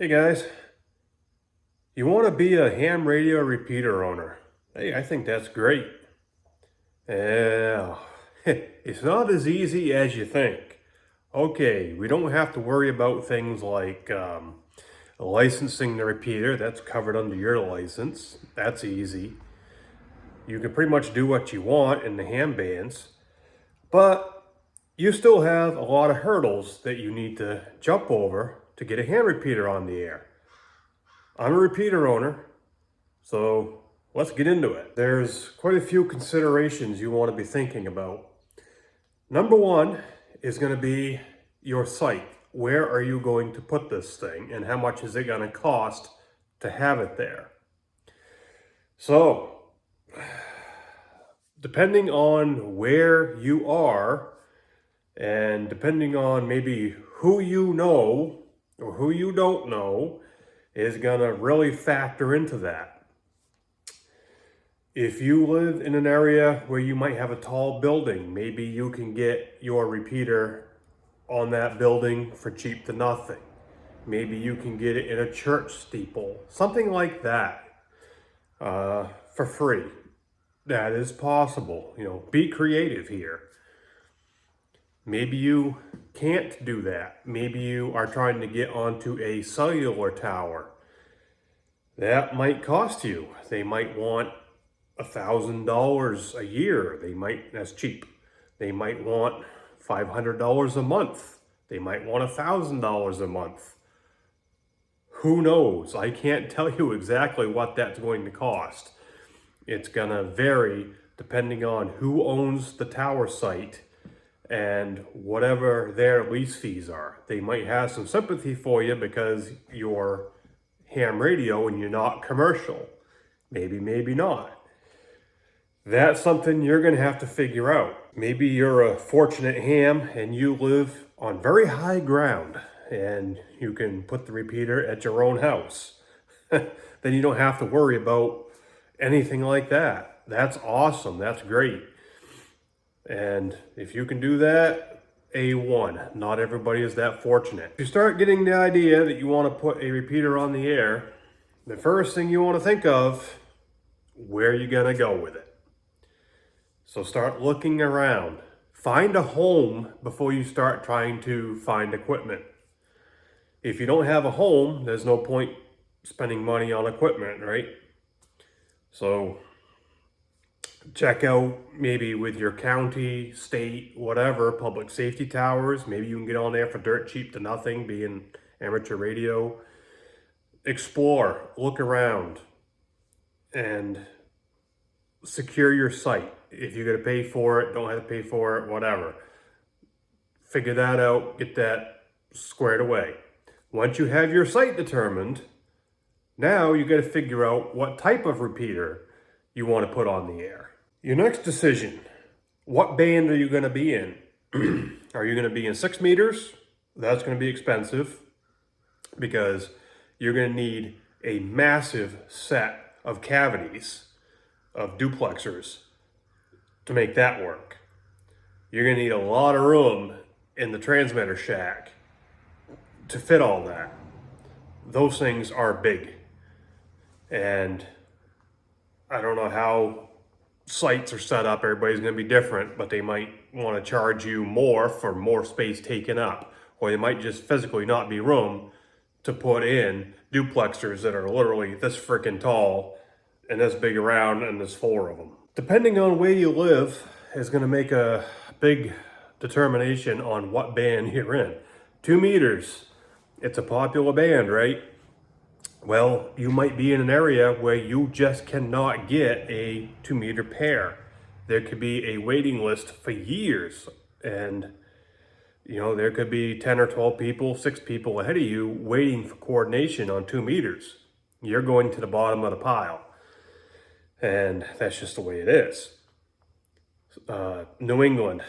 Hey guys, you want to be a ham radio repeater owner? Hey, I think that's great. Yeah, it's not as easy as you think. Okay, we don't have to worry about things like licensing the repeater. That's covered under your license. That's easy. You can pretty much do what you want in the ham bands, but you still have a lot of hurdles that you need to jump over to get a ham repeater on the air. I'm a repeater owner. So let's get into it. There's quite a few considerations you want to be thinking about. Number one is going to be your site. Where are you going to put this thing and how much is it going to cost to have it there? So, depending on where you are and depending on maybe who you know or who you don't know is going to really factor into that. If you live in an area where you might have a tall building, maybe you can get your repeater on that building for cheap to nothing. Maybe you can get it in a church steeple, something like that, for free. That is possible. Be creative here. Maybe you can't do that. Maybe you are trying to get onto a cellular tower. That might cost you. They might want $1,000 a year. That's cheap. They might want $500 a month. They might want $1,000 a month. Who knows? I can't tell you exactly what that's going to cost. It's gonna vary depending on who owns the tower site and whatever their lease fees are. They might have some sympathy for you because you're ham radio and you're not commercial. Maybe not. That's something you're going to have to figure out. Maybe you're a fortunate ham and you live on very high ground and you can put the repeater at your own house. Then you don't have to worry about anything like that. That's awesome. That's great. And if you can do that, A1. Not everybody is that fortunate. If you start getting the idea that you want to put a repeater on the air, the first thing you want to think of, where are you going to go with it? So start looking around. Find a home before you start trying to find equipment. If you don't have a home, there's no point spending money on equipment, right? So check out maybe with your county, state, whatever, public safety towers. Maybe you can get on there for dirt cheap to nothing, being amateur radio. Explore, look around, and secure your site. If you're going to pay for it, don't have to pay for it, whatever. Figure that out, get that squared away. Once you have your site determined, now you got to figure out what type of repeater you want to put on the air. Your next decision, what band are you going to be in? Are you going to be in 6 meters? That's going to be expensive because you're going to need a massive set of cavities, of duplexers, to make that work. You're going to need a lot of room in the transmitter shack to fit all that. Those things are big. And I don't know how sites are set up. Everybody's going to be different, but they might want to charge you more for more space taken up. Or they might just physically not be room to put in duplexers that are literally this freaking tall and this big around, and there's 4 of them. Depending on where you live is going to make a big determination on what band you're in. 2 meters, it's a popular band, right? Well, you might be in an area where you just cannot get a 2-meter pair. There could be a waiting list for years, and there could be 10 or 12 people, 6 people ahead of you waiting for coordination on 2 meters. You're going to the bottom of the pile. And that's just the way it is. New England,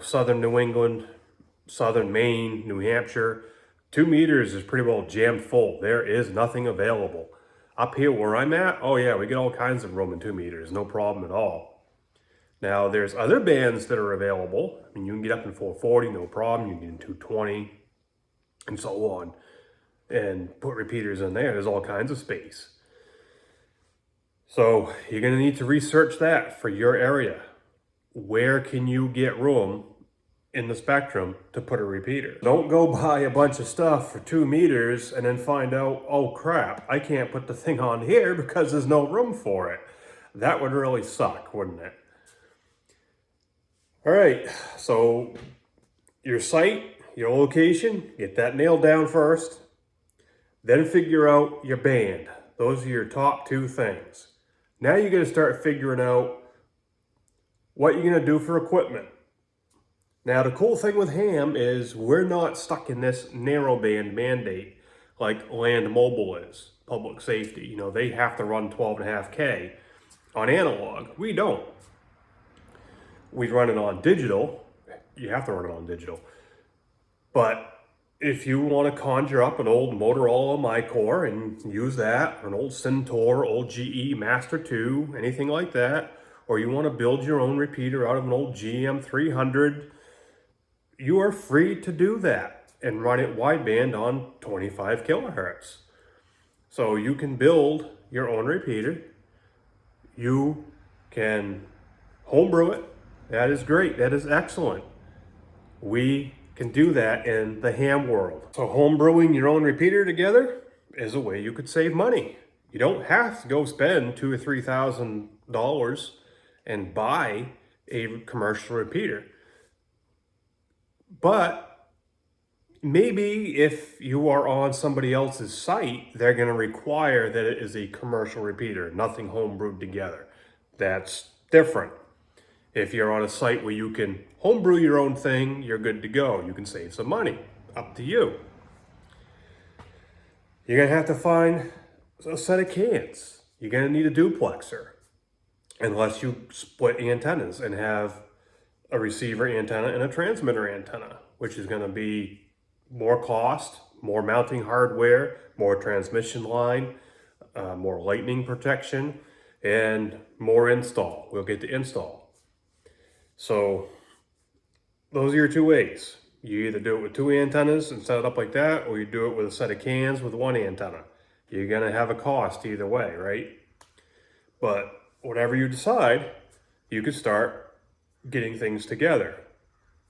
southern New England, southern Maine, New Hampshire, 2 meters is pretty well jammed full. There is nothing available. Up here where I'm at, oh yeah, we get all kinds of room in 2 meters, no problem at all. Now there's other bands that are available. I mean, you can get up in 440, no problem. You can get in 220 and so on. and put repeaters in there. There's all kinds of space. So you're going to need to research that for your area. Where can you get room in the spectrum to put a repeater? Don't go buy a bunch of stuff for 2 meters and then find out, oh crap, I can't put the thing on here because there's no room for it. That would really suck, wouldn't it? All right, so your site, your location, get that nailed down first. Then figure out your band. Those are your top 2 things. Now you're going to start figuring out what you're going to do for equipment. Now, the cool thing with ham is we're not stuck in this narrowband mandate like Land Mobile is, public safety. You know, they have to run 12.5K on analog. We don't. We run it on digital. You have to run it on digital. But if you want to conjure up an old Motorola MyCore and use that, or an old Centaur, old GE Master 2, anything like that, or you want to build your own repeater out of an old GM 300, you are free to do that and run it wideband on 25 kilohertz. So you can build your own repeater. You can homebrew it. That is great. That is excellent. We can do that in the ham world. So homebrewing your own repeater together is a way you could save money. You don't have to go spend $2,000 or $3,000 and buy a commercial repeater. But maybe if you are on somebody else's site, they're going to require that it is a commercial repeater, nothing homebrewed together. That's different. If you're on a site where you can homebrew your own thing, you're good to go. You can save some money. Up to you. You're going to have to find a set of cans. You're going to need a duplexer. Unless you split antennas and have a receiver antenna and a transmitter antenna, which is going to be more cost, more mounting hardware, more transmission line, more lightning protection, and more install. We'll get to install. So those are your 2 ways. You either do it with 2 antennas and set it up like that, or you do it with a set of cans with 1 antenna. You're going to have a cost either way, right? But whatever you decide, you can start getting things together.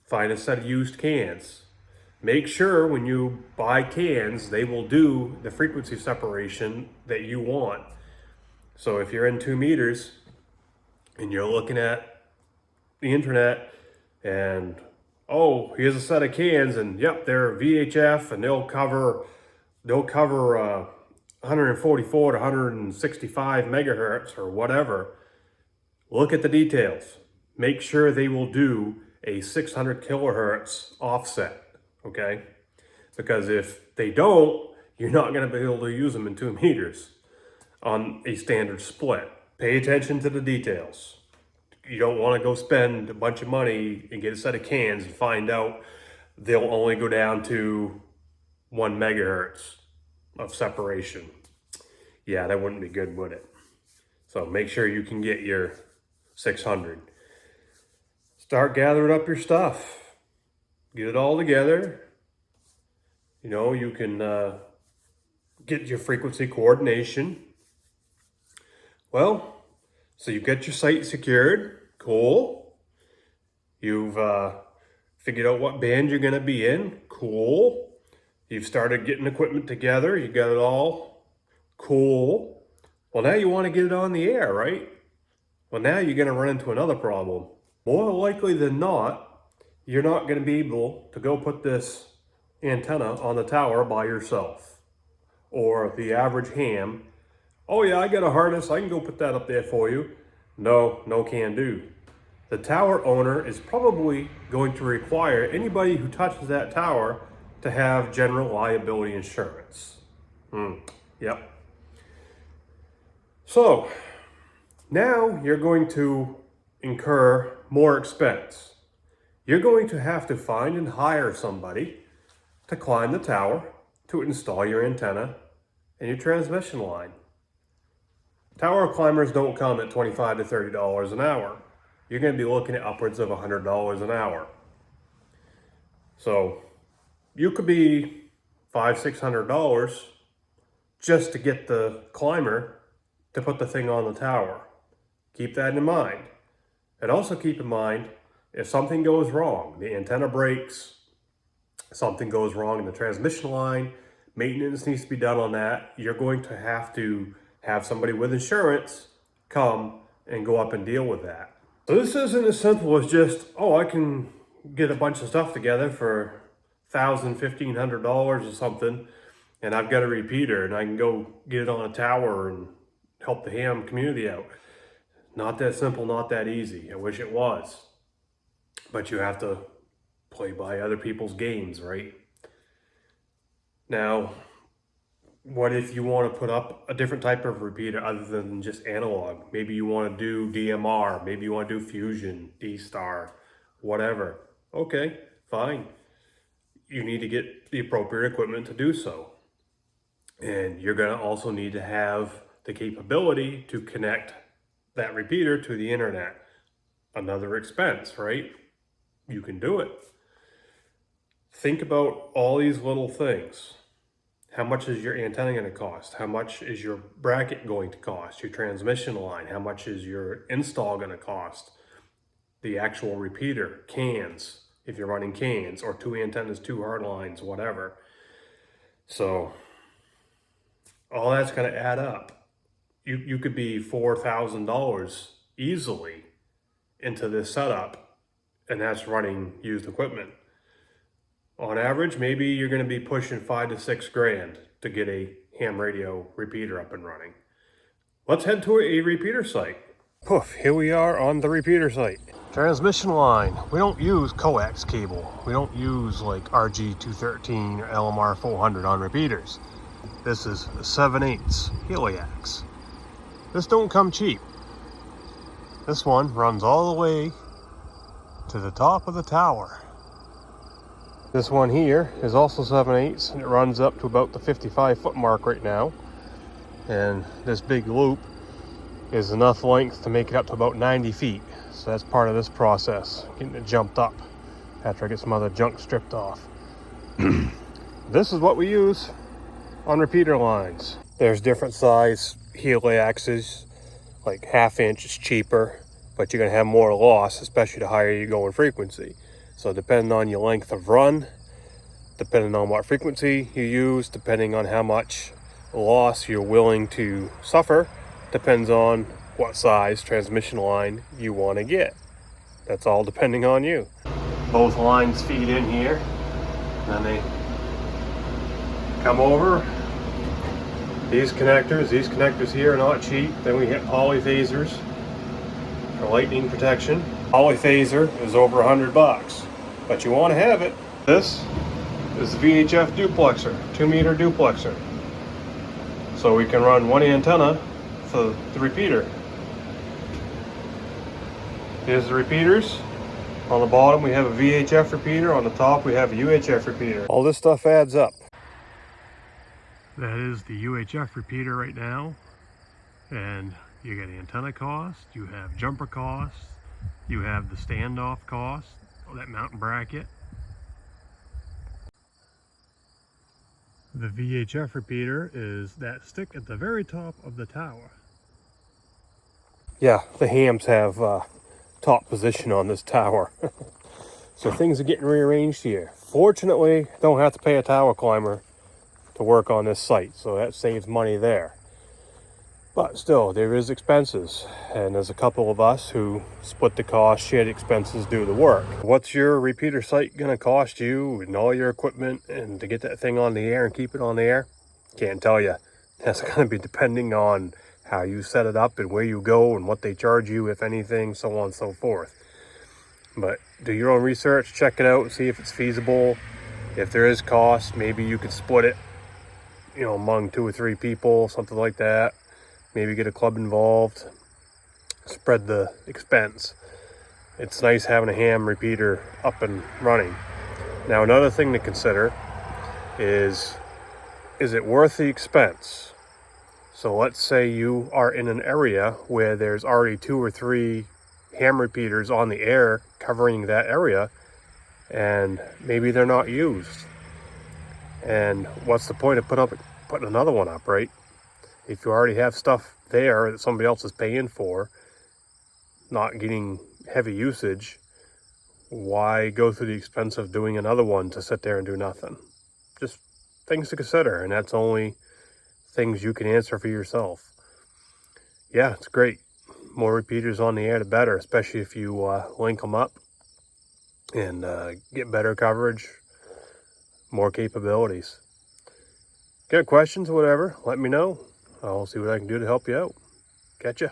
Find a set of used cans. Make sure when you buy cans, they will do the frequency separation that you want. So if you're in 2 meters and you're looking at the internet and, oh, here's a set of cans and yep, they're VHF and they'll cover 144 to 165 megahertz or whatever. Look at the details. Make sure they will do a 600 kilohertz offset, okay? Because if they don't, you're not going to be able to use them in 2 meters on a standard split. Pay attention to the details. You don't want to go spend a bunch of money and get a set of cans and find out they'll only go down to 1 megahertz of separation. Yeah, that wouldn't be good, would it? So make sure you can get your 600. Start gathering up your stuff. Get it all together. You know, you can get your frequency coordination. Well, so you get your site secured. Cool. You've figured out what band you're going to be in. Cool. You've started getting equipment together. You got it all. Cool. Well, now you want to get it on the air, right? Well, now you're going to run into another problem. More likely than not, you're not going to be able to go put this antenna on the tower by yourself. Or the average ham, oh yeah, I got a harness, I can go put that up there for you. No can do. The tower owner is probably going to require anybody who touches that tower to have general liability insurance. Yep. So, now you're going to incur more expense. You're going to have to find and hire somebody to climb the tower to install your antenna and your transmission line. Tower climbers don't come at $25 to $30 an hour. You're going to be looking at upwards of $100 an hour. So you could be $500-600 just to get the climber to put the thing on the tower. Keep that in mind. And also keep in mind, if something goes wrong, the antenna breaks, something goes wrong in the transmission line, maintenance needs to be done on that, you're going to have somebody with insurance come and go up and deal with that. So this isn't as simple as just, oh, I can get a bunch of stuff together for $1,000-1,500 or something, and I've got a repeater and I can go get it on a tower and help the ham community out. Not that simple, not that easy. I wish it was. But you have to play by other people's games, right? Now, what if you want to put up a different type of repeater other than just analog? Maybe you want to do DMR, maybe you want to do Fusion, D-Star, whatever. Okay, fine. You need to get the appropriate equipment to do so. And you're going to also need to have the capability to connect that repeater to the internet. Another expense, right? You can do it. Think about all these little things. How much is your antenna going to cost? How much is your bracket going to cost? Your transmission line? How much is your install going to cost? The actual repeater, cans, if you're running cans, or 2 antennas, 2 hard lines, whatever. So all that's going to add up. You could be $4,000 easily into this setup, and that's running used equipment. On average, maybe you're going to be pushing $5 to $6 grand to get a ham radio repeater up and running. Let's head to a repeater site. Poof, here we are on the repeater site. Transmission line. We don't use coax cable. We don't use like RG213 or LMR 400 on repeaters. This is 7/8 Heliax. This don't come cheap. This one runs all the way to the top of the tower. This one here is also 7/8 and it runs up to about the 55-foot mark right now. And this big loop is enough length to make it up to about 90 feet. So that's part of this process, getting it jumped up after I get some other junk stripped off. This is what we use on repeater lines. There's different size heliaxes, like 1/2 inch is cheaper, but you're gonna have more loss, especially the higher you go in frequency. So depending on your length of run, depending on what frequency you use, depending on how much loss you're willing to suffer, depends on what size transmission line you want to get. That's all depending on you. Both lines feed in here, and then they come over. These connectors here are not cheap. Then we hit polyphasers for lightning protection. Polyphaser is over $100, but you want to have it. This is the VHF duplexer, 2-meter duplexer. So we can run one antenna for the repeater. Here's the repeaters. On the bottom we have a VHF repeater, on the top we have a UHF repeater. All this stuff adds up. That is the UHF repeater right now. And you get antenna cost, you have jumper cost, you have the standoff cost, that mountain bracket. The VHF repeater is that stick at the very top of the tower. Yeah, the hams have top position on this tower. So things are getting rearranged here. Fortunately, don't have to pay a tower climber to work on this site, so that saves money there. But still, there is expenses, and there's a couple of us who split the cost, shared expenses, do the work. What's your repeater site going to cost you and all your equipment and to get that thing on the air and keep it on the air? Can't tell you. That's going to be depending on how you set it up and where you go and what they charge you, if anything, so on and so forth. But do your own research, check it out, see if it's feasible. If there is cost, maybe you could split it, among 2 or 3 people, something like that. Maybe get a club involved, spread the expense. It's nice having a ham repeater up and running. Now, another thing to consider is it worth the expense? So let's say you are in an area where there's already 2 or 3 ham repeaters on the air covering that area, and maybe they're not used. And what's the point of putting another one up, right? If you already have stuff there that somebody else is paying for, not getting heavy usage, why go through the expense of doing another one to sit there and do nothing? Just things to consider, and that's only things you can answer for yourself. Yeah, it's great. More repeaters on the air, the better, especially if you link them up and get better coverage, more capabilities. Got questions or whatever, let me know. I'll see what I can do to help you out. Catch ya.